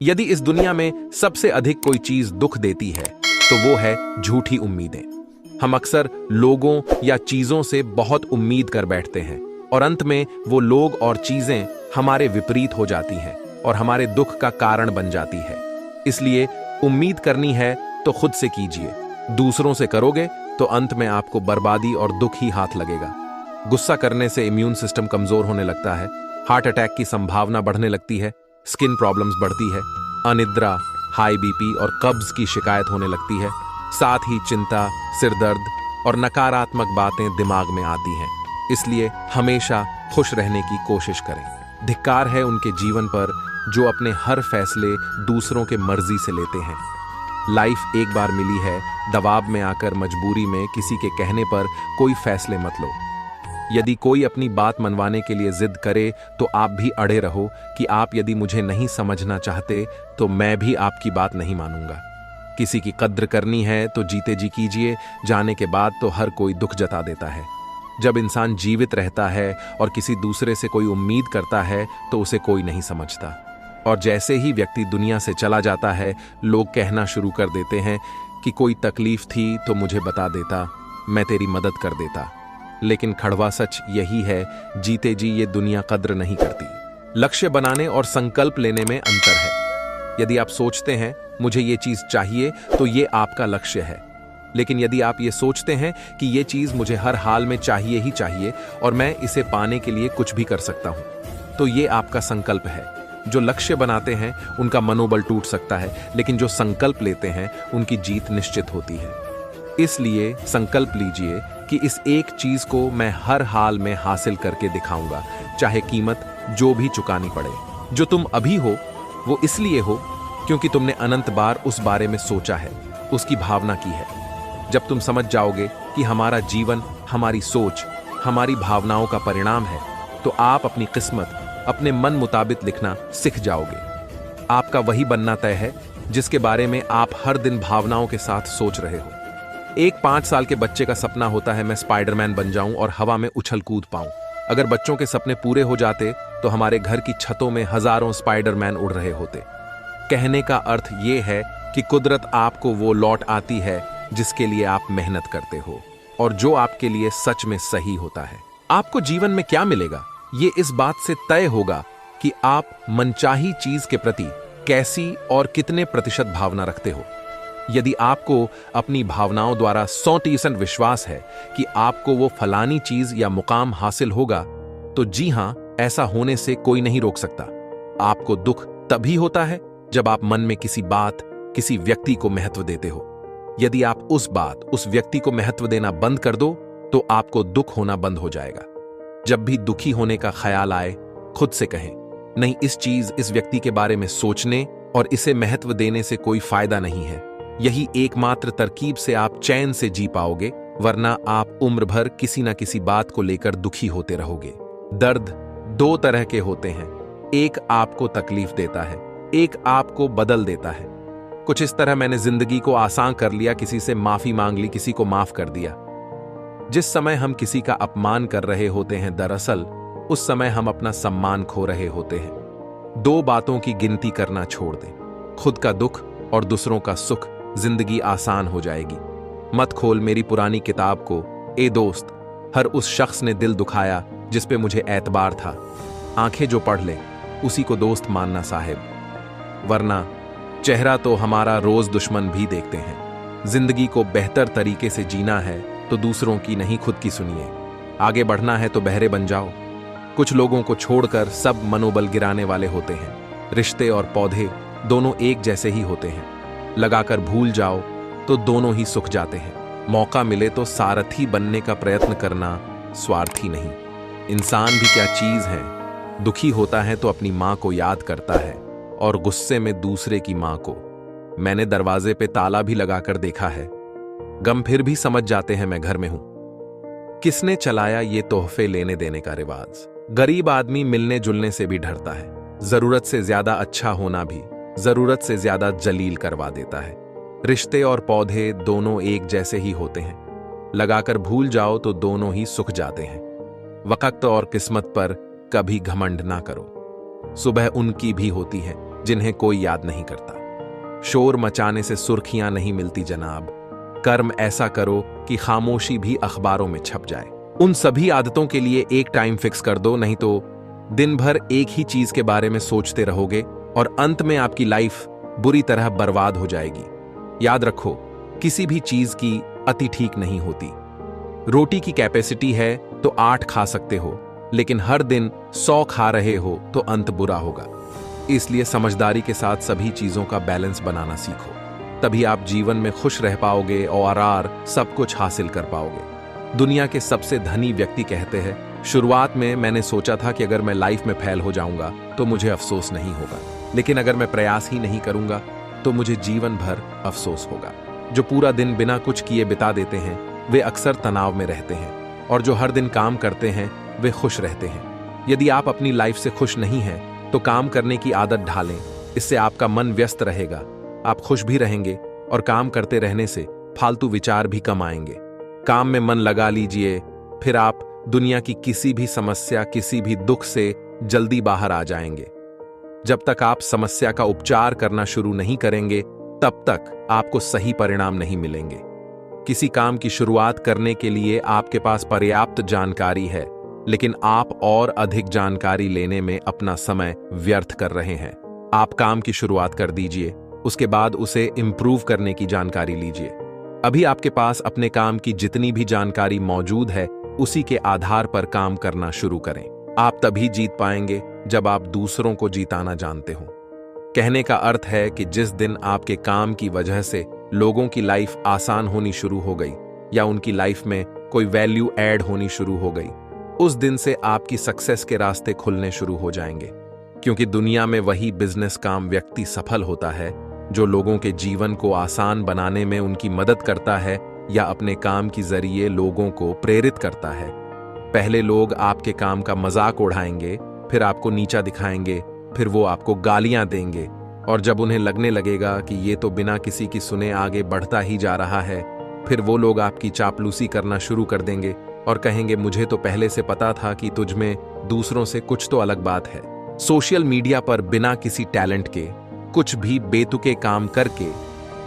यदि इस दुनिया में सबसे अधिक कोई चीज दुख देती है तो वो है झूठी उम्मीदें। हम अक्सर लोगों या चीजों से बहुत उम्मीद कर बैठते हैं और अंत में वो लोग और चीजें हमारे विपरीत हो जाती हैं और हमारे दुख का कारण बन जाती है। इसलिए उम्मीद करनी है तो खुद से कीजिए, दूसरों से करोगे तो अंत में आपको बर्बादी और दुख ही हाथ लगेगा। गुस्सा करने से इम्यून सिस्टम कमजोर होने लगता है, हार्ट अटैक की संभावना बढ़ने लगती है, स्किन प्रॉब्लम्स बढ़ती है, अनिद्रा, हाई बीपी और कब्ज की शिकायत होने लगती है। साथ ही चिंता, सिरदर्द और नकारात्मक बातें दिमाग में आती हैं। इसलिए हमेशा खुश रहने की कोशिश करें। धिक्कार है उनके जीवन पर जो अपने हर फैसले दूसरों के मर्जी से लेते हैं। लाइफ एक बार मिली है, दबाव में आकर मजबूरी में किसी के कहने पर कोई फैसले मत लो। यदि कोई अपनी बात मनवाने के लिए जिद करे तो आप भी अड़े रहो कि आप यदि मुझे नहीं समझना चाहते तो मैं भी आपकी बात नहीं मानूंगा। किसी की कद्र करनी है तो जीते जी कीजिए, जाने के बाद तो हर कोई दुख जता देता है। जब इंसान जीवित रहता है और किसी दूसरे से कोई उम्मीद करता है तो उसे कोई नहीं समझता, और जैसे ही व्यक्ति दुनिया से चला जाता है लोग कहना शुरू कर देते हैं कि कोई तकलीफ थी तो मुझे बता देता, मैं तेरी मदद कर देता। लेकिन कड़वा सच यही है, जीते जी ये दुनिया कद्र नहीं करती। लक्ष्य बनाने और संकल्प लेने में अंतर है। यदि आप सोचते हैं मुझे ये चीज चाहिए तो ये आपका लक्ष्य है, लेकिन यदि आप ये सोचते हैं कि ये चीज मुझे हर हाल में चाहिए ही चाहिए और मैं इसे पाने के लिए कुछ भी कर सकता हूं, तो ये आपका संकल्प है। जो लक्ष्य बनाते हैं उनका मनोबल टूट सकता है, लेकिन जो संकल्प लेते हैं उनकी जीत निश्चित होती है। इसलिए संकल्प लीजिए कि इस एक चीज को मैं हर हाल में हासिल करके दिखाऊंगा, चाहे कीमत जो भी चुकानी पड़े। जो तुम अभी हो वो इसलिए हो क्योंकि तुमने अनंत बार उस बारे में सोचा है, उसकी भावना की है। जब तुम समझ जाओगे कि हमारा जीवन हमारी सोच, हमारी भावनाओं का परिणाम है, तो आप अपनी किस्मत अपने मन मुताबिक लिखना सीख जाओगे। आपका वही बनना तय है जिसके बारे में आप हर दिन भावनाओं के साथ सोच रहे हो। एक 5 साल के बच्चे का सपना होता है मैं स्पाइडरमैन बन जाऊं और हवा में उछल कूद पाऊं। अगर बच्चों के सपने पूरे हो जाते तो हमारे घर की छतों में हजारों स्पाइडरमैन उड़ रहे होते। कहने का अर्थ यह है कि कुदरत आपको वो लौट आती है जिसके लिए आप मेहनत करते हो और जो आपके लिए सच में सही होता है। आपको जीवन में क्या मिलेगा ये इस बात से तय होगा कि आप मनचाही चीज के प्रति कैसी और कितने प्रतिशत भावना रखते हो। यदि आपको अपनी भावनाओं द्वारा 100% विश्वास है कि आपको वो फलानी चीज या मुकाम हासिल होगा, तो जी हां, ऐसा होने से कोई नहीं रोक सकता। आपको दुख तभी होता है जब आप मन में किसी बात, किसी व्यक्ति को महत्व देते हो। यदि आप उस बात, उस व्यक्ति को महत्व देना बंद कर दो तो आपको दुख होना बंद हो जाएगा। जब भी दुखी होने का ख्याल आए, खुद से कहें, नहीं, इस चीज, इस व्यक्ति के बारे में सोचने और इसे महत्व देने से कोई फायदा नहीं है। यही एकमात्र तरकीब से आप चैन से जी पाओगे, वरना आप उम्र भर किसी ना किसी बात को लेकर दुखी होते रहोगे। दर्द 2 तरह के होते हैं, एक आपको तकलीफ देता है, एक आपको बदल देता है। कुछ इस तरह मैंने जिंदगी को आसान कर लिया, किसी से माफी मांग ली, किसी को माफ कर दिया। जिस समय हम किसी का अपमान कर रहे होते हैं, दरअसल उस समय हम अपना सम्मान खो रहे होते हैं। 2 बातों की गिनती करना छोड़ दें, खुद का दुख और दूसरों का सुख। जिंदगी आसान हो जाएगी। मत खोल मेरी पुरानी किताब को, ए दोस्त, हर उस शख्स ने दिल दुखाया जिस पे मुझे एतबार था। आंखें जो पढ़ ले उसी को दोस्त मानना साहिब, वरना चेहरा तो हमारा रोज दुश्मन भी देखते हैं। जिंदगी को बेहतर तरीके से जीना है तो दूसरों की नहीं, खुद की सुनिए। आगे बढ़ना है तो बहरे बन जाओ। कुछ लोगों को छोड़कर सब मनोबल गिराने वाले होते हैं। रिश्ते और पौधे दोनों एक जैसे ही होते हैं। लगाकर भूल जाओ तो दोनों ही सूख जाते हैं। मौका मिले तो सारथी बनने का प्रयत्न करना, स्वार्थी नहीं। इंसान भी क्या चीज है, दुखी होता है तो अपनी मां को याद करता है और गुस्से में दूसरे की मां को। मैंने दरवाजे पे ताला भी लगाकर देखा है। गम फिर भी समझ जाते हैं मैं घर में हूं। किसने चलाया ये तोहफे लेने देने का रिवाज? गरीब आदमी मिलने जुलने से भी डरता है। जरूरत से ज्यादा अच्छा होना भी जरूरत से ज्यादा जलील करवा देता है। रिश्ते और पौधे दोनों एक जैसे ही होते हैं। लगाकर भूल जाओ तो दोनों ही सूख जाते हैं। वक्त और किस्मत पर कभी घमंड ना करो। सुबह उनकी भी होती है जिन्हें कोई याद नहीं करता। शोर मचाने से सुर्खियां नहीं मिलती जनाब। कर्म ऐसा करो कि खामोशी भी अखबारों में छप जाए। उन सभी आदतों के लिए एक टाइम फिक्स कर दो, नहीं तो दिन भर एक ही चीज के बारे में सोचते रहोगे और अंत में आपकी लाइफ बुरी तरह बर्बाद हो जाएगी। याद रखो, किसी भी चीज की अति ठीक नहीं होती। रोटी की कैपेसिटी है तो 8 खा सकते हो, लेकिन हर दिन 100 खा रहे हो तो अंत बुरा होगा। इसलिए समझदारी के साथ सभी चीजों का बैलेंस बनाना सीखो, तभी आप जीवन में खुश रह पाओगे और सब कुछ हासिल कर पाओगे। दुनिया के सबसे धनी व्यक्ति कहते हैं, शुरुआत में मैंने सोचा था कि अगर मैं लाइफ में फेल हो जाऊंगा तो मुझे अफसोस नहीं होगा, लेकिन अगर मैं प्रयास ही नहीं करूंगा तो मुझे जीवन भर अफसोस होगा। जो पूरा दिन बिना कुछ किए बिता देते हैं वे अक्सर तनाव में रहते हैं, और जो हर दिन काम करते हैं वे खुश रहते हैं। यदि आप अपनी लाइफ से खुश नहीं हैं तो काम करने की आदत ढालें। इससे आपका मन व्यस्त रहेगा, आप खुश भी रहेंगे और काम करते रहने से फालतू विचार भी कम आएंगे। काम में मन लगा लीजिए, फिर आप दुनिया की किसी भी समस्या, किसी भी दुख से जल्दी बाहर आ जाएंगे। जब तक आप समस्या का उपचार करना शुरू नहीं करेंगे तब तक आपको सही परिणाम नहीं मिलेंगे। किसी काम की शुरुआत करने के लिए आपके पास पर्याप्त जानकारी है, लेकिन आप और अधिक जानकारी लेने में अपना समय व्यर्थ कर रहे हैं। आप काम की शुरुआत कर दीजिए, उसके बाद उसे इंप्रूव करने की जानकारी लीजिए। अभी आपके पास अपने काम की जितनी भी जानकारी मौजूद है उसी के आधार पर काम करना शुरू करें। आप तभी जीत पाएंगे जब आप दूसरों को जीताना जानते हो। कहने का अर्थ है कि जिस दिन आपके काम की वजह से लोगों की लाइफ आसान होनी शुरू हो गई या उनकी लाइफ में कोई वैल्यू ऐड होनी शुरू हो गई, उस दिन से आपकी सक्सेस के रास्ते खुलने शुरू हो जाएंगे। क्योंकि दुनिया में वही बिजनेस काम व्यक्ति सफल होता है जो लोगों के जीवन को आसान बनाने में उनकी मदद करता है या अपने काम के जरिए लोगों को प्रेरित करता है। पहले लोग आपके काम का मजाक उड़ाएंगे, फिर आपको नीचा दिखाएंगे, फिर वो आपको गालियां देंगे, और जब उन्हें लगने लगेगा कि ये तो बिना किसी की सुने आगे बढ़ता ही जा रहा है, फिर वो लोग आपकी चापलूसी करना शुरू कर देंगे और कहेंगे, मुझे तो पहले से पता था कि तुझ में दूसरों से कुछ तो अलग बात है। सोशल मीडिया पर बिना किसी टैलेंट के कुछ भी बेतुके काम करके,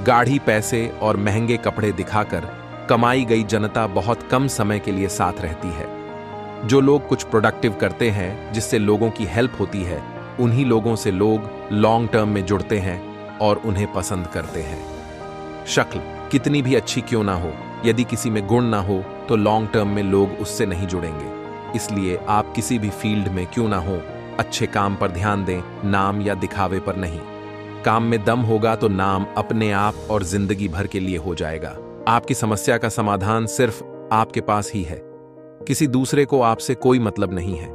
गाढ़ी पैसे और महंगे कपड़े दिखाकर कमाई गई जनता बहुत कम समय के लिए साथ रहती है। जो लोग कुछ प्रोडक्टिव करते हैं जिससे लोगों की हेल्प होती है, उन्हीं लोगों से लोग लॉन्ग टर्म में जुड़ते हैं और उन्हें पसंद करते हैं। शक्ल कितनी भी अच्छी क्यों ना हो, यदि किसी में गुण ना हो तो लॉन्ग टर्म में लोग उससे नहीं जुड़ेंगे। इसलिए आप किसी भी फील्ड में क्यों ना हो, अच्छे काम पर ध्यान दें, नाम या दिखावे पर नहीं। काम में दम होगा तो नाम अपने आप और जिंदगी भर के लिए हो जाएगा। आपकी समस्या का समाधान सिर्फ आपके पास ही है, किसी दूसरे को आपसे कोई मतलब नहीं है।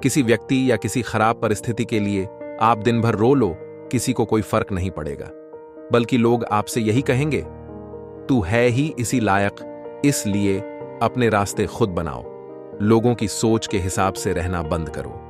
किसी व्यक्ति या किसी खराब परिस्थिति के लिए आप दिन भर रो लो, किसी को कोई फर्क नहीं पड़ेगा, बल्कि लोग आपसे यही कहेंगे, तू है ही इसी लायक, इसलिए अपने रास्ते खुद बनाओ। लोगों की सोच के हिसाब से रहना बंद करो।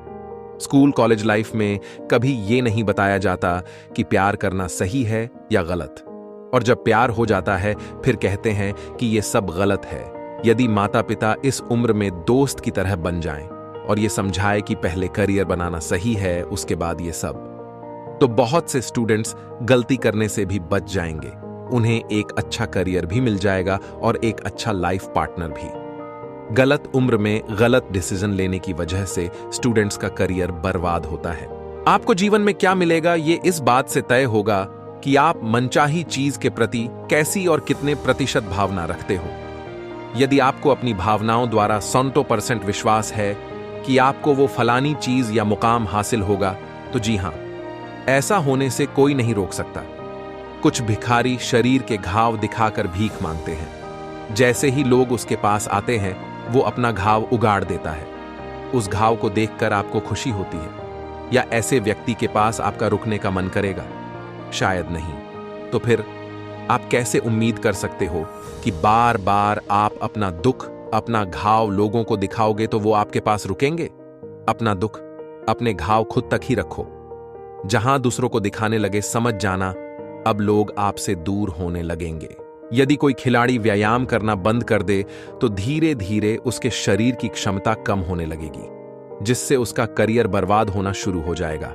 स्कूल कॉलेज लाइफ में कभी ये नहीं बताया जाता कि प्यार करना सही है या गलत, और जब प्यार हो जाता है फिर कहते हैं कि ये सब गलत है। यदि माता पिता इस उम्र में दोस्त की तरह बन जाएं और ये समझाए कि पहले करियर बनाना सही है, उसके बाद ये सब, तो बहुत से स्टूडेंट्स गलती करने से भी बच जाएंगे। उन्हें एक अच्छा करियर भी मिल जाएगा और एक अच्छा लाइफ पार्टनर भी। गलत उम्र में गलत डिसीजन लेने की वजह से स्टूडेंट्स का करियर बर्बाद होता है। आपको जीवन में क्या मिलेगा ये इस बात से तय होगा कि आप मनचाही चीज के प्रति कैसी और कितने प्रतिशत भावना रखते हो। यदि आपको अपनी भावनाओं द्वारा 100% विश्वास है कि आपको वो फलानी चीज या मुकाम हासिल होगा, तो जी हां, ऐसा होने से कोई नहीं रोक सकता। कुछ भिखारी शरीर के घाव दिखाकर भीख मांगते हैं। जैसे ही लोग उसके पास आते हैं वो अपना घाव उगाड़ देता है। उस घाव को देखकर आपको खुशी होती है, या ऐसे व्यक्ति के पास आपका रुकने का मन करेगा? शायद नहीं। तो फिर आप कैसे उम्मीद कर सकते हो कि बार बार आप अपना दुख, अपना घाव लोगों को दिखाओगे तो वो आपके पास रुकेंगे? अपना दुख, अपने घाव खुद तक ही रखो। जहां दूसरों को दिखाने लगे, समझ जाना अब लोग आपसे दूर होने लगेंगे। यदि कोई खिलाड़ी व्यायाम करना बंद कर दे तो धीरे धीरे उसके शरीर की क्षमता कम होने लगेगी, जिससे उसका करियर बर्बाद होना शुरू हो जाएगा।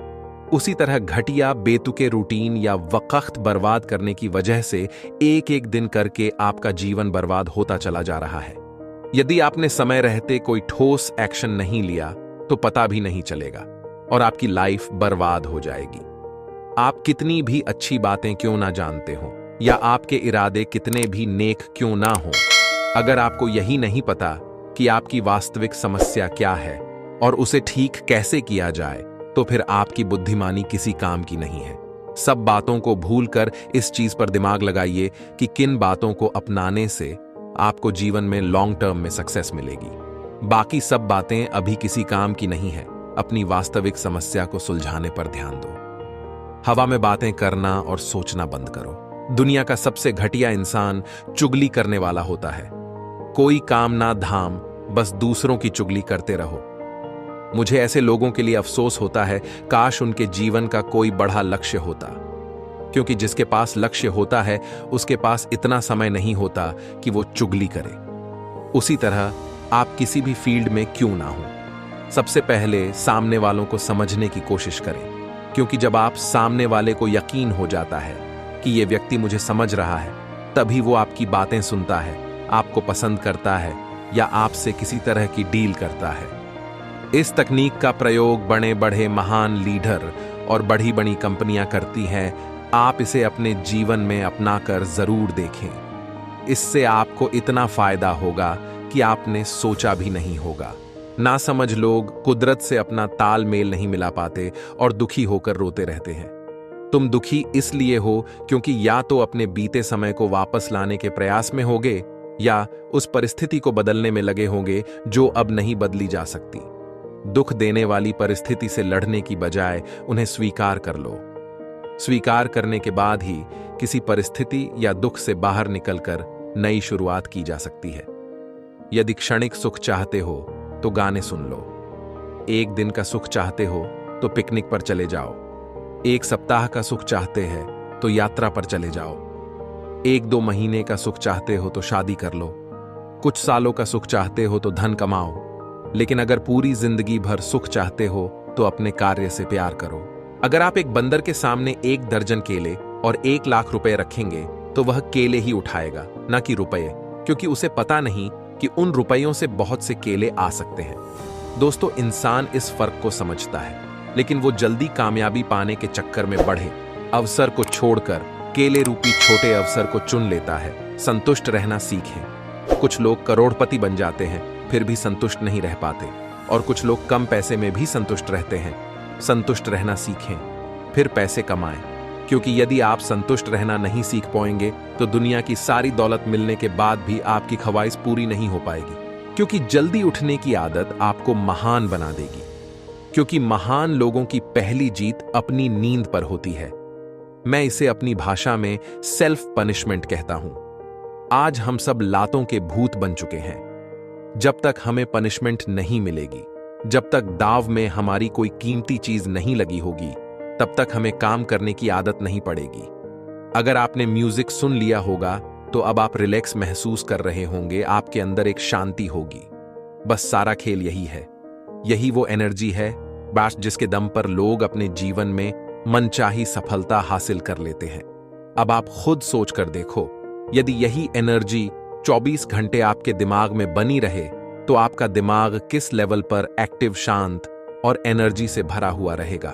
उसी तरह घटिया बेतुके रूटीन या वक्त बर्बाद करने की वजह से एक एक दिन करके आपका जीवन बर्बाद होता चला जा रहा है। यदि आपने समय रहते कोई ठोस एक्शन नहीं लिया तो पता भी नहीं चलेगा और आपकी लाइफ बर्बाद हो जाएगी। आप कितनी भी अच्छी बातें क्यों ना जानते हो या आपके इरादे कितने भी नेक क्यों ना हो, अगर आपको यही नहीं पता कि आपकी वास्तविक समस्या क्या है और उसे ठीक कैसे किया जाए, तो फिर आपकी बुद्धिमानी किसी काम की नहीं है। सब बातों को भूलकर इस चीज पर दिमाग लगाइए कि किन बातों को अपनाने से आपको जीवन में लॉन्ग टर्म में सक्सेस मिलेगी। बाकी सब बातें अभी किसी काम की नहीं है। अपनी वास्तविक समस्या को सुलझाने पर ध्यान दो। हवा में बातें करना और सोचना बंद करो। दुनिया का सबसे घटिया इंसान चुगली करने वाला होता है। कोई काम ना धाम, बस दूसरों की चुगली करते रहो। मुझे ऐसे लोगों के लिए अफसोस होता है, काश उनके जीवन का कोई बड़ा लक्ष्य होता, क्योंकि जिसके पास लक्ष्य होता है उसके पास इतना समय नहीं होता कि वो चुगली करे। उसी तरह आप किसी भी फील्ड में क्यों ना हो, सबसे पहले सामने वालों को समझने की कोशिश करें, क्योंकि जब आप सामने वाले को यकीन हो जाता है कि ये व्यक्ति मुझे समझ रहा है, तभी वो आपकी बातें सुनता है, आपको पसंद करता है या आपसे किसी तरह की डील करता है। इस तकनीक का प्रयोग बड़े बड़े महान लीडर और बड़ी बड़ी कंपनियां करती हैं। आप इसे अपने जीवन में अपनाकर जरूर देखें। इससे आपको इतना फायदा होगा कि आपने सोचा भी नहीं होगा। नासमझ लोग कुदरत से अपना तालमेल नहीं मिला पाते और दुखी होकर रोते रहते हैं। तुम दुखी इसलिए हो क्योंकि या तो अपने बीते समय को वापस लाने के प्रयास में होगे या उस परिस्थिति को बदलने में लगे होंगे जो अब नहीं बदली जा सकती। दुख देने वाली परिस्थिति से लड़ने की बजाय उन्हें स्वीकार कर लो। स्वीकार करने के बाद ही किसी परिस्थिति या दुख से बाहर निकलकर नई शुरुआत की जा सकती है। यदि क्षणिक सुख चाहते हो तो गाने सुन लो। एक दिन का सुख चाहते हो तो पिकनिक पर चले जाओ। एक सप्ताह का सुख चाहते हैं तो यात्रा पर चले जाओ। 1-2 महीने का सुख चाहते हो तो शादी कर लो। कुछ सालों का सुख चाहते हो तो धन कमाओ। लेकिन अगर पूरी जिंदगी भर सुख चाहते हो तो अपने कार्य से प्यार करो। अगर आप एक बंदर के सामने 1 दर्जन केले और 1 लाख रुपए रखेंगे तो वह केले ही उठाएगा, ना कि रुपए, क्योंकि उसे पता नहीं कि उन रुपयों से बहुत से केले आ सकते हैं। दोस्तों, इंसान इस फर्क को समझता है, लेकिन वो जल्दी कामयाबी पाने के चक्कर में बढ़े अवसर को छोड़कर केले रूपी छोटे अवसर को चुन लेता है। संतुष्ट रहना सीखें। कुछ लोग करोड़पति बन जाते हैं फिर भी संतुष्ट नहीं रह पाते, और कुछ लोग कम पैसे में भी संतुष्ट रहते हैं। संतुष्ट रहना सीखें, फिर पैसे कमाएं, क्योंकि यदि आप संतुष्ट रहना नहीं सीख पाएंगे तो दुनिया की सारी दौलत मिलने के बाद भी आपकी ख्वाहिश पूरी नहीं हो पाएगी। क्योंकि जल्दी उठने की आदत आपको महान बना देगी, क्योंकि महान लोगों की पहली जीत अपनी नींद पर होती है। मैं इसे अपनी भाषा में सेल्फ पनिशमेंट कहता हूं। आज हम सब लातों के भूत बन चुके हैं। जब तक हमें पनिशमेंट नहीं मिलेगी, जब तक दाव में हमारी कोई कीमती चीज नहीं लगी होगी, तब तक हमें काम करने की आदत नहीं पड़ेगी। अगर आपने म्यूजिक सुन लिया होगा तो अब आप रिलैक्स महसूस कर रहे होंगे, आपके अंदर एक शांति होगी। बस सारा खेल यही है। यही वो एनर्जी है बस जिसके दम पर लोग अपने जीवन में मनचाही सफलता हासिल कर लेते हैं। अब आप खुद सोच कर देखो, यदि यही एनर्जी 24 घंटे आपके दिमाग में बनी रहे तो आपका दिमाग किस लेवल पर एक्टिव, शांत और एनर्जी से भरा हुआ रहेगा।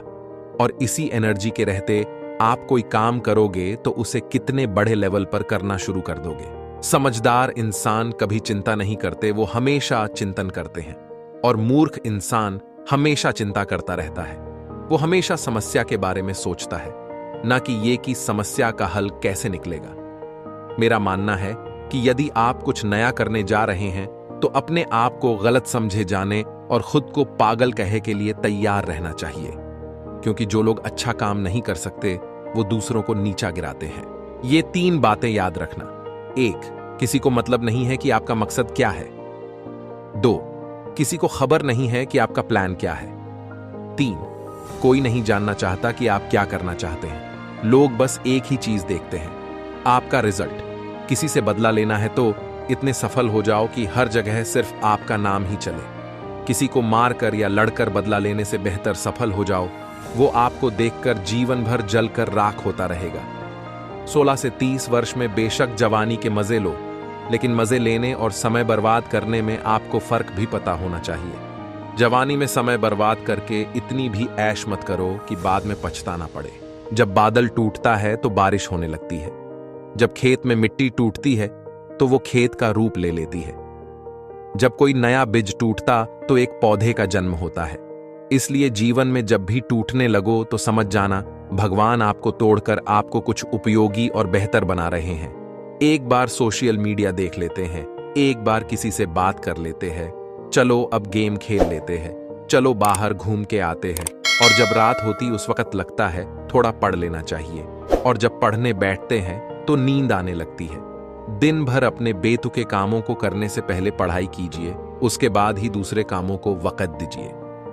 और इसी एनर्जी के रहते आप कोई काम करोगे तो उसे कितने बड़े लेवल पर करना शुरू कर दोगे। समझदार इंसान कभी चिंता नहीं करते, वो हमेशा चिंतन करते हैं। और मूर्ख इंसान हमेशा चिंता करता रहता है। वो हमेशा समस्या के बारे में सोचता है, ना कि ये कि समस्या का हल कैसे निकलेगा। मेरा मानना है कि यदि आप कुछ नया करने जा रहे हैं तो अपने आप को गलत समझे जाने और खुद को पागल कहे के लिए तैयार रहना चाहिए, क्योंकि जो लोग अच्छा काम नहीं कर सकते वो दूसरों को नीचा गिराते हैं। ये 3 बातें याद रखना। 1, किसी को मतलब नहीं है कि आपका मकसद क्या है। 2, किसी को खबर नहीं है कि आपका प्लान क्या है। 3, कोई नहीं जानना चाहता कि आप क्या करना चाहते हैं। लोग बस एक ही चीज देखते हैं, आपका रिजल्ट। किसी से बदला लेना है तो इतने सफल हो जाओ कि हर जगह सिर्फ आपका नाम ही चले। किसी को मारकर या लड़कर बदला लेने से बेहतर सफल हो जाओ वो आपको देखकर जीवन भर जलकर राख होता रहेगा। 16 से 30 वर्ष में बेशक जवानी के मजे लो, लेकिन मजे लेने और समय बर्बाद करने में आपको फर्क भी पता होना चाहिए। जवानी में समय बर्बाद करके इतनी भी ऐश मत करो कि बाद में पछताना पड़े। जब बादल टूटता है तो बारिश होने लगती है। जब खेत में मिट्टी टूटती है तो वो खेत का रूप ले लेती है। जब कोई नया बीज टूटता तो एक पौधे का जन्म होता है। इसलिए जीवन में जब भी टूटने लगो तो समझ जाना भगवान आपको तोड़कर आपको कुछ उपयोगी और बेहतर बना रहे हैं। एक बार सोशल मीडिया देख लेते हैं, एक बार किसी से बात कर लेते हैं, चलो अब गेम खेल लेते हैं, चलो बाहर घूम के आते हैं, और जब रात होती उस वक्त लगता है थोड़ा पढ़ लेना चाहिए, और जब पढ़ने बैठते हैं तो नींद आने लगती है। दिन भर अपने बेतुके कामों को करने से पहले पढ़ाई कीजिए, उसके बाद ही दूसरे कामों को वक्त दीजिए।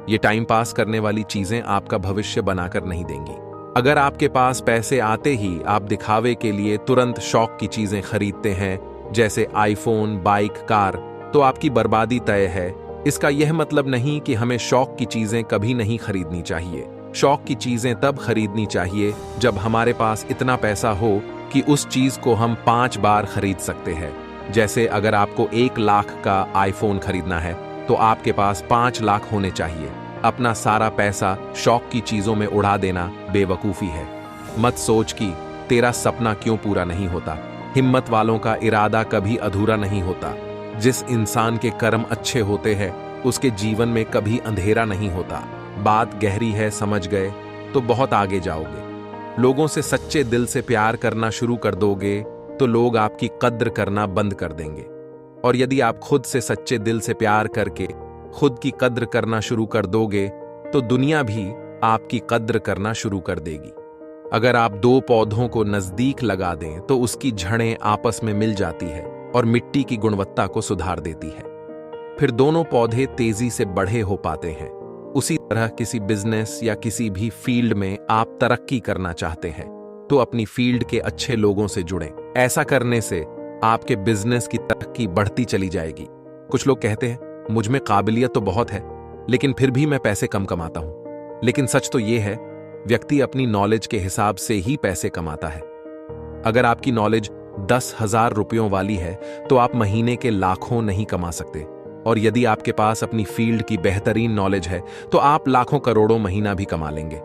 ये टाइम पास करने वाली चीजें आपका भविष्य बनाकर नहीं देंगी। अगर आपके पास पैसे आते ही आप दिखावे के लिए तुरंत शौक की चीजें खरीदते हैं, जैसे आईफोन, बाइक, कार, तो आपकी बर्बादी तय है। इसका यह मतलब नहीं कि हमें शौक की चीजें कभी नहीं खरीदनी चाहिए। शौक की चीजें तब खरीदनी चाहिए जब हमारे पास इतना पैसा हो कि उस चीज को हम 5 बार खरीद सकते हैं। जैसे अगर आपको 1 लाख का आईफोन खरीदना है तो आपके पास 5 लाख होने चाहिए। अपना सारा पैसा शौक की चीजों में उड़ा देना बेवकूफी है। मत सोच कि तेरा सपना क्यों पूरा नहीं होता। हिम्मत वालों का इरादा कभी अधूरा नहीं होता। जिस इंसान के कर्म अच्छे होते हैं उसके जीवन में कभी अंधेरा नहीं होता। बात गहरी है, समझ गए तो बहुत आगे जाओगे। लोगों से सच्चे दिल से प्यार करना शुरू कर दोगे तो लोग आपकी कद्र करना बंद कर देंगे। और यदि आप खुद से सच्चे दिल से प्यार करके खुद की कद्र करना शुरू कर दोगे तो दुनिया भी आपकी कद्र करना शुरू कर देगी। अगर आप 2 पौधों को नजदीक लगा दें तो उसकी जड़ें आपस में मिल जाती है और मिट्टी की गुणवत्ता को सुधार देती है। फिर दोनों पौधे तेजी से बढ़े हो पाते हैं। उसी तरह किसी बिजनेस या किसी भी फील्ड में आप तरक्की करना चाहते हैं तो अपनी फील्ड के अच्छे लोगों से जुड़ें। ऐसा करने से आपके बिजनेस की तरक्की बढ़ती चली जाएगी। कुछ लोग कहते हैं मुझ में काबिलियत तो बहुत है लेकिन फिर भी मैं पैसे कम कमाता हूं। लेकिन सच तो यह है व्यक्ति अपनी नॉलेज के हिसाब से ही पैसे कमाता है। अगर आपकी नॉलेज 10,000 रुपयों वाली है तो आप महीने के लाखों नहीं कमा सकते। और यदि आपके पास अपनी फील्ड की बेहतरीन नॉलेज है तो आप लाखों करोड़ों महीना भी कमा लेंगे।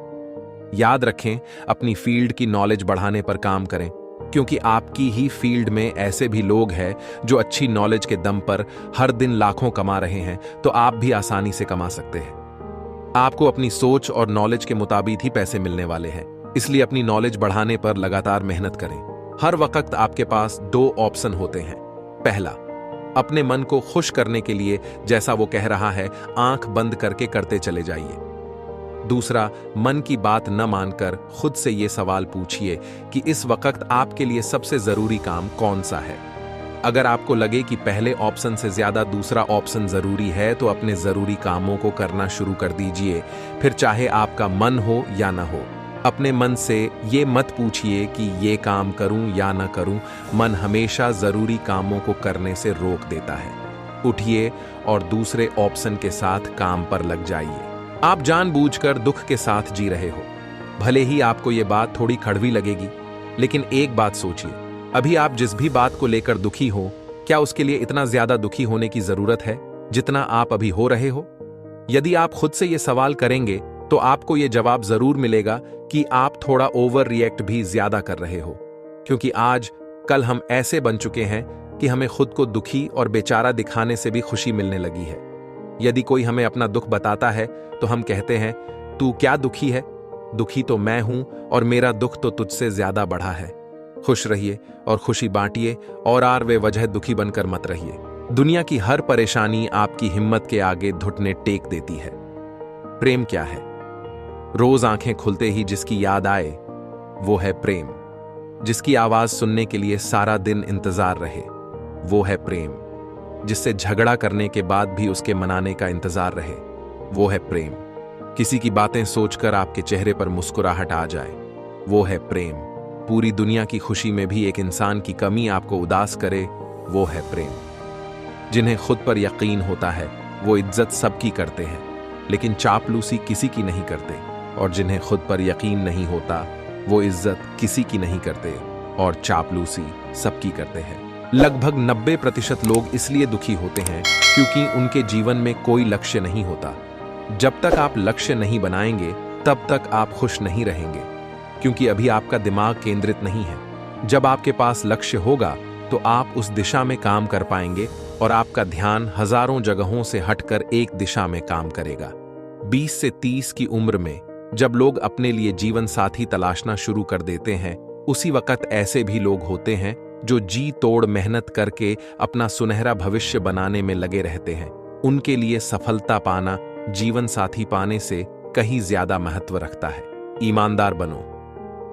याद रखें, अपनी फील्ड की नॉलेज बढ़ाने पर काम करें, क्योंकि आपकी ही फील्ड में ऐसे भी लोग हैं जो अच्छी नॉलेज के दम पर हर दिन लाखों कमा रहे हैं, तो आप भी आसानी से कमा सकते हैं। आपको अपनी सोच और नॉलेज के मुताबिक ही पैसे मिलने वाले हैं, इसलिए अपनी नॉलेज बढ़ाने पर लगातार मेहनत करें। हर वक्त आपके पास 2 ऑप्शन होते हैं। पहला, अपने मन को खुश करने के लिए जैसा वो कह रहा है आंख बंद करके करते चले जाइए। दूसरा, मन की बात न मानकर खुद से ये सवाल पूछिए कि इस वक्त आपके लिए सबसे जरूरी काम कौन सा है। अगर आपको लगे कि पहले ऑप्शन से ज्यादा दूसरा ऑप्शन जरूरी है तो अपने जरूरी कामों को करना शुरू कर दीजिए, फिर चाहे आपका मन हो या ना हो। अपने मन से ये मत पूछिए कि ये काम करूं या ना करूं। मन हमेशा जरूरी कामों को करने से रोक देता है। उठिए और दूसरे ऑप्शन के साथ काम पर लग जाइए। आप जानबूझकर दुख के साथ जी रहे हो। भले ही आपको ये बात थोड़ी कड़वी लगेगी, लेकिन एक बात सोचिए, अभी आप जिस भी बात को लेकर दुखी हो, क्या उसके लिए इतना ज्यादा दुखी होने की जरूरत है जितना आप अभी हो रहे हो? यदि आप खुद से ये सवाल करेंगे तो आपको ये जवाब जरूर मिलेगा कि आप थोड़ा ओवर रिएक्ट भी ज्यादा कर रहे हो, क्योंकि आज कल हम ऐसे बन चुके हैं कि हमें खुद को दुखी और बेचारा दिखाने से भी खुशी मिलने लगी है। यदि कोई हमें अपना दुख बताता है तो हम कहते हैं, तू क्या दुखी है? दुखी तो मैं हूं और मेरा दुख तो तुझसे ज्यादा बढ़ा है। खुश रहिए और खुशी बांटिए और आर वे वजह दुखी बनकर मत रहिए। दुनिया की हर परेशानी आपकी हिम्मत के आगे घुटने टेक देती है। प्रेम क्या है? रोज आंखें खुलते ही जिसकी याद आए वो है प्रेम। जिसकी आवाज सुनने के लिए सारा दिन इंतजार रहे वो है प्रेम। जिससे झगड़ा करने के बाद भी उसके मनाने का इंतजार रहे वो है प्रेम। किसी की बातें सोचकर आपके चेहरे पर मुस्कुराहट आ जाए वो है प्रेम। पूरी दुनिया की खुशी में भी एक इंसान की कमी आपको उदास करे वो है प्रेम। जिन्हें खुद पर यकीन होता है वो इज्जत सबकी करते हैं, लेकिन चापलूसी किसी की नहीं करते। और जिन्हें खुद पर यकीन नहीं होता वो इज्जत किसी की नहीं करते और चापलूसी सबकी करते हैं। लगभग 90% लोग इसलिए दुखी होते हैं क्योंकि उनके जीवन में कोई लक्ष्य नहीं होता। जब तक आप लक्ष्य नहीं बनाएंगे तब तक आप खुश नहीं रहेंगे, क्योंकि अभी आपका दिमाग केंद्रित नहीं है। जब आपके पास लक्ष्य होगा तो आप उस दिशा में काम कर पाएंगे और आपका ध्यान हजारों जगहों से हटकर एक दिशा में काम करेगा। 20 से 30 की उम्र में जब लोग अपने लिए जीवन साथी तलाशना शुरू कर देते हैं, उसी वक्त ऐसे भी लोग होते हैं जो जी तोड़ मेहनत करके अपना सुनहरा भविष्य बनाने में लगे रहते हैं। उनके लिए सफलता पाना जीवन साथी पाने से कहीं ज्यादा महत्व रखता है। ईमानदार बनो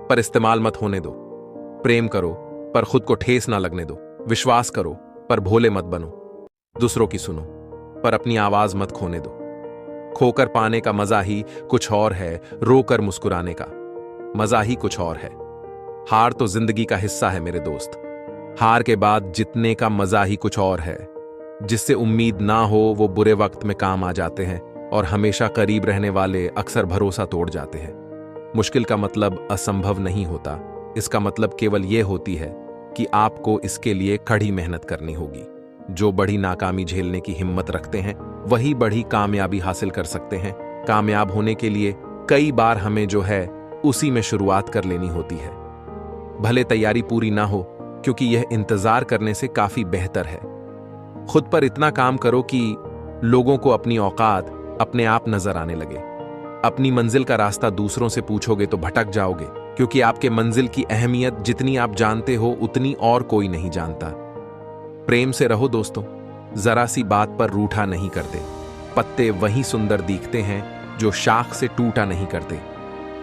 पर इस्तेमाल मत होने दो। प्रेम करो पर खुद को ठेस ना लगने दो। विश्वास करो पर भोले मत बनो। दूसरों की सुनो पर अपनी आवाज मत खोने दो। खोकर पाने का मजा ही कुछ और है, रोकर मुस्कुराने का मजा ही कुछ और है। हार तो जिंदगी का हिस्सा है मेरे दोस्त। हार के बाद जितने का मजा ही कुछ और है। जिससे उम्मीद ना हो वो बुरे वक्त में काम आ जाते हैं और हमेशा करीब रहने वाले अक्सर भरोसा तोड़ जाते हैं। मुश्किल का मतलब असंभव नहीं होता, इसका मतलब केवल यह होती है कि आपको इसके लिए कड़ी मेहनत करनी होगी। जो बड़ी नाकामी झेलने की हिम्मत रखते हैं वही बड़ी कामयाबी हासिल कर सकते हैं। कामयाब होने के लिए कई बार हमें जो है उसी में शुरुआत कर लेनी होती है। भले तैयारी पूरी ना हो, क्योंकि यह इंतजार करने से काफी बेहतर है। खुद पर इतना काम करो कि लोगों को अपनी औकात अपने आप नजर आने लगे। अपनी मंजिल का रास्ता दूसरों से पूछोगे तो भटक जाओगे, क्योंकि आपके मंजिल की अहमियत जितनी आप जानते हो उतनी और कोई नहीं जानता। प्रेम से रहो दोस्तों, जरा सी बात पर रूठा नहीं करते। पत्ते वही सुंदर दिखते हैं जो शाख से टूटा नहीं करते।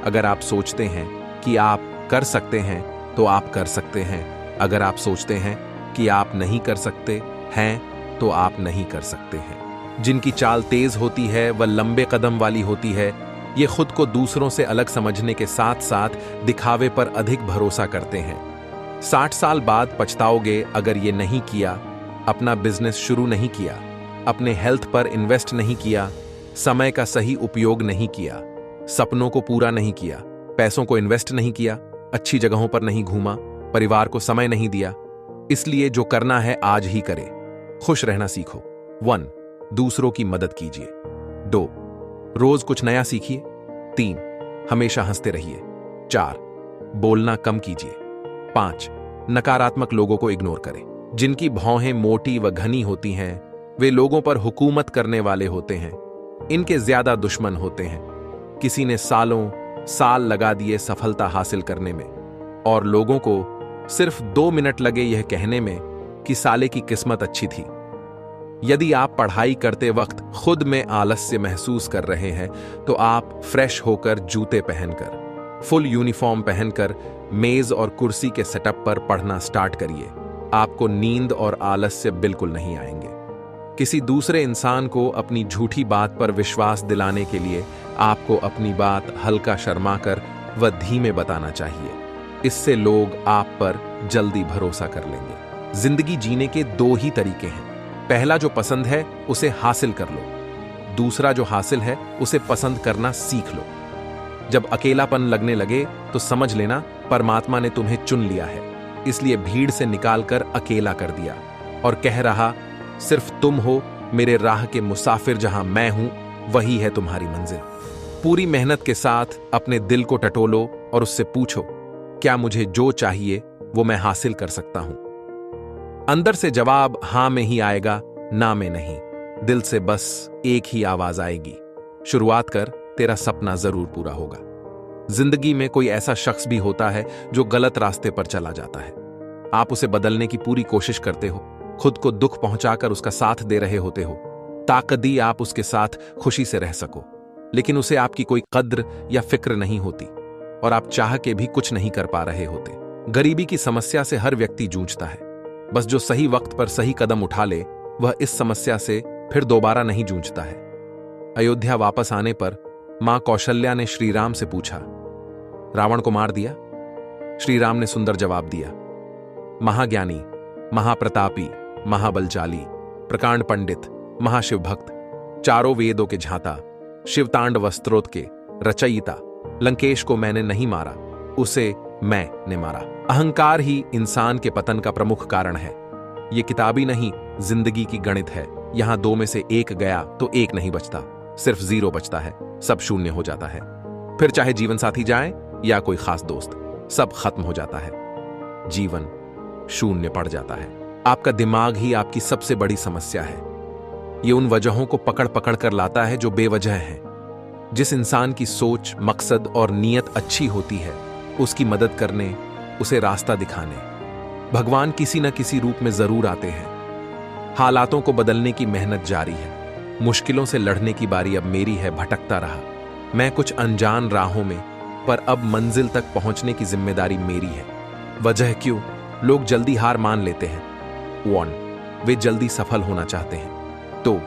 अगर आप सोचते हैं कि आप कर सकते हैं तो आप कर सकते हैं। अगर आप सोचते हैं कि आप नहीं कर सकते हैं तो आप नहीं कर सकते हैं। जिनकी चाल तेज होती है वह लंबे कदम वाली होती है। ये खुद को दूसरों से अलग समझने के साथ साथ दिखावे पर अधिक भरोसा करते हैं। 60 साल बाद पछताओगे अगर ये नहीं किया, अपना बिजनेस शुरू नहीं किया, अपने हेल्थ पर इन्वेस्ट नहीं किया, समय का सही उपयोग नहीं किया, सपनों को पूरा नहीं किया, पैसों को इन्वेस्ट नहीं किया, अच्छी जगहों पर नहीं घूमा, परिवार को समय नहीं दिया। इसलिए जो करना है आज ही करें। खुश रहना सीखो। 1. दूसरों की मदद कीजिए। 2. रोज कुछ नया सीखिए। 3. हमेशा हंसते रहिए। 4. बोलना कम कीजिए। 5. नकारात्मक लोगों को इग्नोर करें। जिनकी भौहें मोटी व घनी होती हैं वे लोगों पर हुकूमत करने वाले होते हैं। इनके ज्यादा दुश्मन होते हैं। किसी ने सालों साल लगा दिए सफलता हासिल करने में और लोगों को सिर्फ 2 मिनट लगे यह कहने में कि साले की किस्मत अच्छी थी। यदि आप पढ़ाई करते वक्त खुद में आलस्य महसूस कर रहे हैं तो आप फ्रेश होकर, जूते पहनकर, फुल यूनिफॉर्म पहनकर मेज और कुर्सी के सेटअप पर पढ़ना स्टार्ट करिए। आपको नींद और आलस्य बिल्कुल नहीं आएंगे। किसी दूसरे इंसान को अपनी झूठी बात पर विश्वास दिलाने के लिए आपको अपनी बात हल्का शर्माकर व धीमे बताना चाहिए। इससे लोग आप पर जल्दी भरोसा कर लेंगे। जिंदगी जीने के 2 ही तरीके हैं। पहला जो पसंद है उसे हासिल कर लो, दूसरा जो हासिल है उसे पसंद करना सीख लो। जब अकेलापन लगने लगे तो समझ लेना परमात्मा ने तुम्हें चुन लिया है, इसलिए भीड़ से निकालकर अकेला कर दिया और कह रहा सिर्फ तुम हो मेरे राह के मुसाफिर, जहां मैं हूं वही है तुम्हारी मंजिल। पूरी मेहनत के साथ अपने दिल को टटोलो और उससे पूछो, क्या मुझे जो चाहिए वो मैं हासिल कर सकता हूं? अंदर से जवाब हां में ही आएगा, ना में नहीं। दिल से बस एक ही आवाज आएगी, शुरुआत कर, तेरा सपना जरूर पूरा होगा। जिंदगी में कोई ऐसा शख्स भी होता है जो गलत रास्ते पर चला जाता है। आप उसे बदलने की पूरी कोशिश करते हो, खुद को दुख पहुंचाकर उसका साथ दे रहे होते हो, ताकदी आप उसके साथ खुशी से रह सको, लेकिन उसे आपकी कोई कद्र या फिक्र नहीं होती और आप चाह के भी कुछ नहीं कर पा रहे होते। गरीबी की समस्या से हर व्यक्ति जूझता है, बस जो सही वक्त पर सही कदम उठा ले वह इस समस्या से फिर दोबारा नहीं जूझता है। अयोध्या वापस आने पर मां कौशल्या ने श्री राम से पूछा, रावण को मार दिया? श्री राम ने सुंदर जवाब दिया, महाज्ञानी, महाप्रतापी, महाबलशाली, प्रकांड पंडित, महाशिव भक्त, चारों वेदों के झाता, शिवतांड वस्त्रोत के, रचयिता। लंकेश को मैंने नहीं मारा, उसे मैंने मारा। अहंकार ही इंसान के पतन का प्रमुख कारण है। ये किताबी नहीं, जिंदगी की गणित है। यहां 2 में से 1 गया तो 1 नहीं बचता, सिर्फ 0 बचता है। सब शून्य हो जाता है। फिर चाहे जीवन साथी जाए या कोई खास दोस्त, सब खत्म हो जाता है। जीवन शून्य पड़ जाता है। आपका दिमाग ही आपकी सबसे बड़ी समस्या है। ये उन वजहों को पकड़ पकड़ कर लाता है जो बेवजह हैं। जिस इंसान की सोच, मकसद और नीयत अच्छी होती है, उसकी मदद करने, उसे रास्ता दिखाने भगवान किसी न किसी रूप में जरूर आते हैं। हालातों को बदलने की मेहनत जारी है। मुश्किलों से लड़ने की बारी अब मेरी है। भटकता रहा मैं कुछ अनजान राहों में, पर अब मंजिल तक पहुंचने की जिम्मेदारी मेरी है। वजह क्यों? लोग जल्दी हार मान लेते हैं। 1 वे जल्दी सफल होना चाहते हैं। 2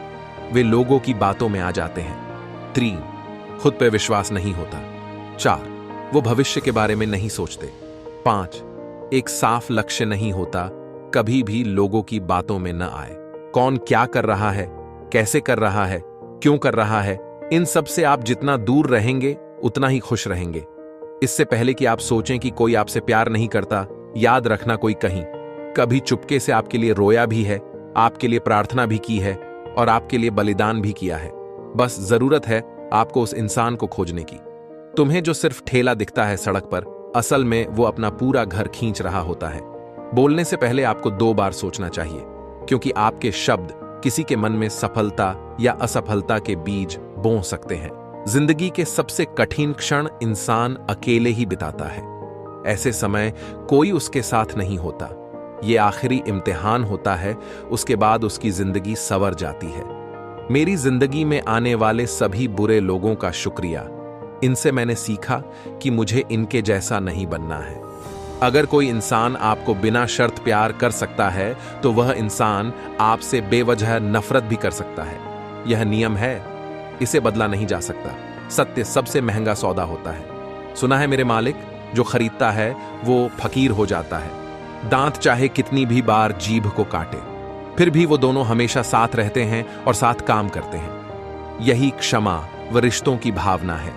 वे लोगों की बातों में आ जाते हैं। 3 खुद पे विश्वास नहीं होता। 4 वो भविष्य के बारे में नहीं सोचते। 5 एक साफ लक्ष्य नहीं होता, कभी भी लोगों की बातों में न आए। कौन क्या कर रहा है, कैसे कर रहा है, क्यों कर रहा है, इन सब से आप जितना दूर रहेंगे उतना ही खुश रहेंगे। इससे पहले कि आप सोचें कि कोई आपसे प्यार नहीं करता, याद रखना कोई कभी चुपके से आपके लिए रोया भी है, आपके लिए प्रार्थना भी की है और आपके लिए बलिदान भी किया है। बस जरूरत है आपको उस इंसान को खोजने की। तुम्हें जो सिर्फ ठेला दिखता है सड़क पर, असल में वो अपना पूरा घर खींच रहा होता है। बोलने से पहले आपको 2 बार सोचना चाहिए, क्योंकि आपके शब्द किसी के मन में सफलता या असफलता के बीज बो सकते हैं। जिंदगी के सबसे कठिन क्षण इंसान अकेले ही बिताता है। ऐसे समय कोई उसके साथ नहीं होता। ये आखिरी इम्तिहान होता है, उसके बाद उसकी जिंदगी संवर जाती है। मेरी जिंदगी में आने वाले सभी बुरे लोगों का शुक्रिया। इनसे मैंने सीखा कि मुझे इनके जैसा नहीं बनना है। अगर कोई इंसान आपको बिना शर्त प्यार कर सकता है, तो वह इंसान आपसे बेवजह नफरत भी कर सकता है। यह नियम है, इसे बदला नहीं जा सकता। सत्य सबसे महंगा सौदा होता है। सुना है मेरे मालिक, जो खरीदता है वो फकीर हो जाता है। दांत चाहे कितनी भी बार जीभ को काटे, फिर भी वो दोनों हमेशा साथ रहते हैं और साथ काम करते हैं। यही क्षमा व रिश्तों की भावना है।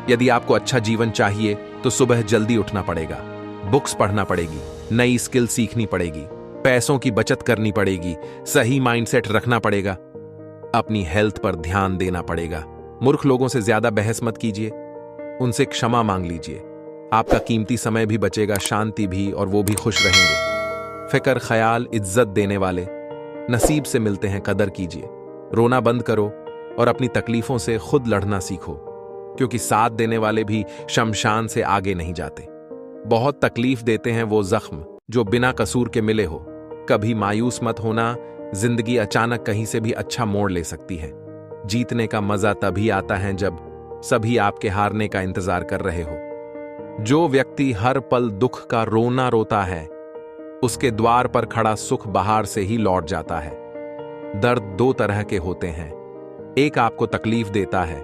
यदि आपको अच्छा जीवन चाहिए तो सुबह जल्दी उठना पड़ेगा, बुक्स पढ़ना पड़ेगी, नई स्किल सीखनी पड़ेगी, पैसों की बचत करनी पड़ेगी, सही माइंडसेट रखना पड़ेगा, अपनी हेल्थ पर ध्यान देना पड़ेगा। मूर्ख लोगों से ज्यादा बहस मत कीजिए, उनसे क्षमा मांग लीजिए। आपका कीमती समय भी बचेगा, शांति भी, और वो भी खुश रहेंगे। फिक्र, ख्याल, इज्जत देने वाले नसीब से मिलते हैं, कदर कीजिए। रोना बंद करो और अपनी तकलीफों से खुद लड़ना सीखो, क्योंकि साथ देने वाले भी शमशान से आगे नहीं जाते। बहुत तकलीफ देते हैं वो जख्म जो बिना कसूर के मिले हो। कभी मायूस मत होना, जिंदगी अचानक कहीं से भी अच्छा मोड़ ले सकती है। जीतने का मजा तभी आता है जब सभी आपके हारने का इंतजार कर रहे हो। जो व्यक्ति हर पल दुख का रोना रोता है, उसके द्वार पर खड़ा सुख बाहर से ही लौट जाता है। दर्द 2 तरह के होते हैं, एक आपको तकलीफ देता है,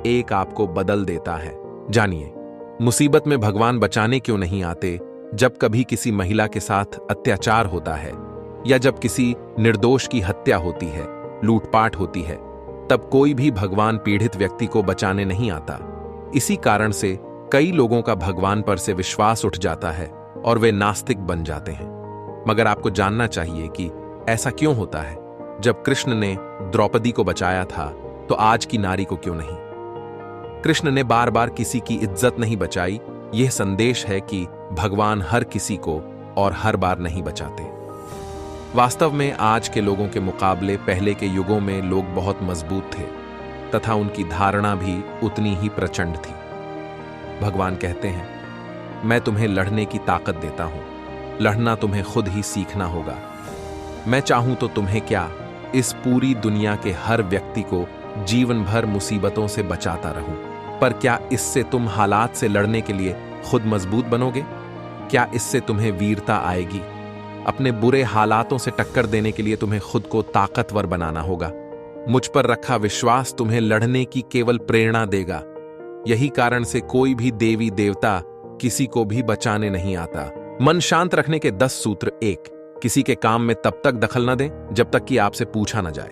एक आपको बदल देता है। जानिए, मुसीबत में भगवान बचाने क्यों नहीं आते? जब कभी किसी महिला के साथ अत्याचार होता है या जब किसी निर्दोष की हत्या होती है, लूटपाट होती है, तब कोई भी भगवान पीड़ित व्यक्ति को बचाने नहीं आता। इसी कारण से कई लोगों का भगवान पर से विश्वास उठ जाता है और वे नास्तिक बन जाते हैं। मगर आपको जानना चाहिए कि ऐसा क्यों होता है। जब कृष्ण ने द्रौपदी को बचाया था, तो आज की नारी को क्यों नहीं? कृष्ण ने बार बार किसी की इज्जत नहीं बचाई। यह संदेश है कि भगवान हर किसी को और हर बार नहीं बचाते। वास्तव में आज के लोगों के मुकाबले पहले के युगों में लोग बहुत मजबूत थे तथा उनकी धारणा भी उतनी ही प्रचंड थी। भगवान कहते हैं, मैं तुम्हें लड़ने की ताकत देता हूं, लड़ना तुम्हें खुद ही सीखना होगा। मैं चाहूं तो तुम्हें क्या, इस पूरी दुनिया के हर व्यक्ति को जीवन भर मुसीबतों से बचाता रहूं। पर क्या इससे तुम हालात से लड़ने के लिए खुद मजबूत बनोगे? क्या इससे तुम्हें वीरता आएगी? अपने बुरे हालातों से टक्कर देने के लिए तुम्हें खुद को ताकतवर बनाना होगा। मुझ पर रखा विश्वास तुम्हें लड़ने की केवल प्रेरणा देगा। यही कारण से कोई भी देवी देवता किसी को भी बचाने नहीं आता। मन शांत रखने के 10 सूत्र। 1, किसी के काम में तब तक दखल न दें जब तक कि आपसे पूछा न जाए।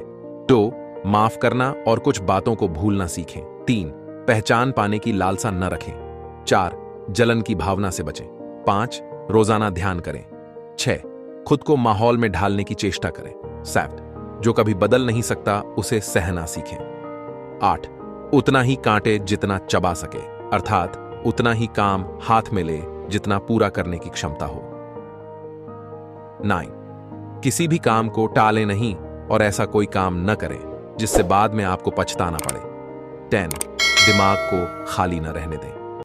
2, माफ करना और कुछ बातों को भूलना सीखें। 3, पहचान पाने की लालसा न रखें। 4 जलन की भावना से बचें। 5 रोजाना ध्यान करें। 6 खुद को माहौल में ढालने की चेष्टा करें। 7 जो कभी बदल नहीं सकता उसे सहना सीखें। 8 उतना ही कांटे जितना चबा सके, अर्थात उतना ही काम हाथ में ले जितना पूरा करने की क्षमता हो। 9 किसी भी काम को टालें नहीं और ऐसा कोई काम न करें जिससे बाद में आपको पछताना पड़े। 10 दिमाग को खाली न रहने दें।